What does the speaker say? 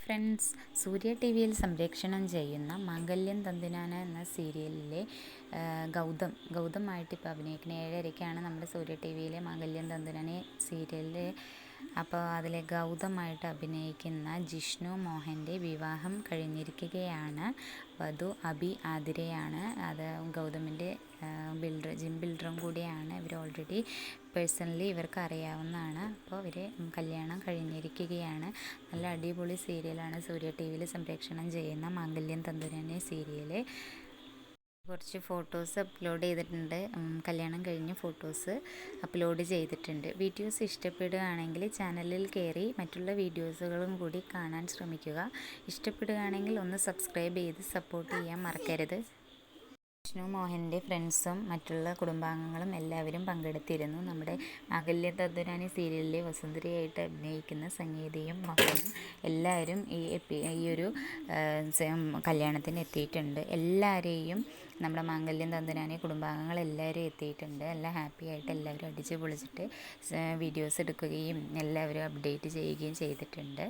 Friends, സൂര്യ T വിയിൽ സംപ്രേക്ഷണം ചെയ്യുന്ന മാംഗല്യം തന്തുനാന എന്ന സീരിയലിലെ ഗൗതമായിട്ട് ഇപ്പോൾ അഭിനയിക്കുന്നത് 7:30ക്കാണ് നമ്മുടെ സൂര്യ ടി വിയിലെ മാംഗല്യം തന്തുനാന സീരിയലിൽ. അപ്പോൾ അതിലെ ഗൗതമായിട്ട് അഭിനയിക്കുന്ന ജിഷ്ണു മോഹൻ്റെ വിവാഹം കഴിഞ്ഞിരിക്കുകയാണ്. വധു അഭി ആതിരയാണ്. അത് ഗൗതമിൻ്റെ ജിം ബിൽഡറും കൂടിയാണ്. ഇവർ ഓൾറെഡി പേഴ്സണലി ഇവർക്ക് അറിയാവുന്നതാണ്. അപ്പോൾ ഇവർ കല്യാണം കഴിഞ്ഞിരിക്കുകയാണ്. നല്ല അടിപൊളി സീരിയലാണ് സൂര്യ ടി വിയിൽ സംപ്രേക്ഷണം ചെയ്യുന്ന മാംഗല്യം തന്തുനാന സീരിയൽ. കുറച്ച് ഫോട്ടോസ് അപ്ലോഡ് ചെയ്തിട്ടുണ്ട്. കല്യാണം കഴിഞ്ഞ ഫോട്ടോസ് അപ്ലോഡ് ചെയ്തിട്ടുണ്ട്. വീഡിയോസ് ഇഷ്ടപ്പെടുകയാണെങ്കിൽ ചാനലിൽ കയറി മറ്റുള്ള വീഡിയോസുകളും കൂടി കാണാൻ ശ്രമിക്കുക. ഇഷ്ടപ്പെടുകയാണെങ്കിൽ ഒന്ന് സബ്സ്ക്രൈബ് ചെയ്ത് സപ്പോർട്ട് ചെയ്യാൻ മറക്കരുത്. ജിഷ്ണു മോഹൻ്റെ ഫ്രണ്ട്സും മറ്റുള്ള കുടുംബാംഗങ്ങളും എല്ലാവരും പങ്കെടുത്തിരുന്നു. നമ്മുടെ മാംഗല്യം തന്തുനാന സീരിയലിലെ വസുന്ധരയായിട്ട് അഭിനയിക്കുന്ന സംഗീതയും മക്കളും എല്ലാവരും ഈ ഒരു കല്യാണത്തിന് എത്തിയിട്ടുണ്ട്. എല്ലാവരെയും നമ്മുടെ മാംഗല്യം തന്തുനാന കുടുംബാംഗങ്ങൾ എല്ലാവരും എത്തിയിട്ടുണ്ട്. എല്ലാം ഹാപ്പി ആയിട്ട് എല്ലാവരും അടിച്ച് പൊളിച്ചിട്ട് വീഡിയോസ് എടുക്കുകയും എല്ലാവരും അപ്ഡേറ്റ് ചെയ്യുകയും ചെയ്തിട്ടുണ്ട്.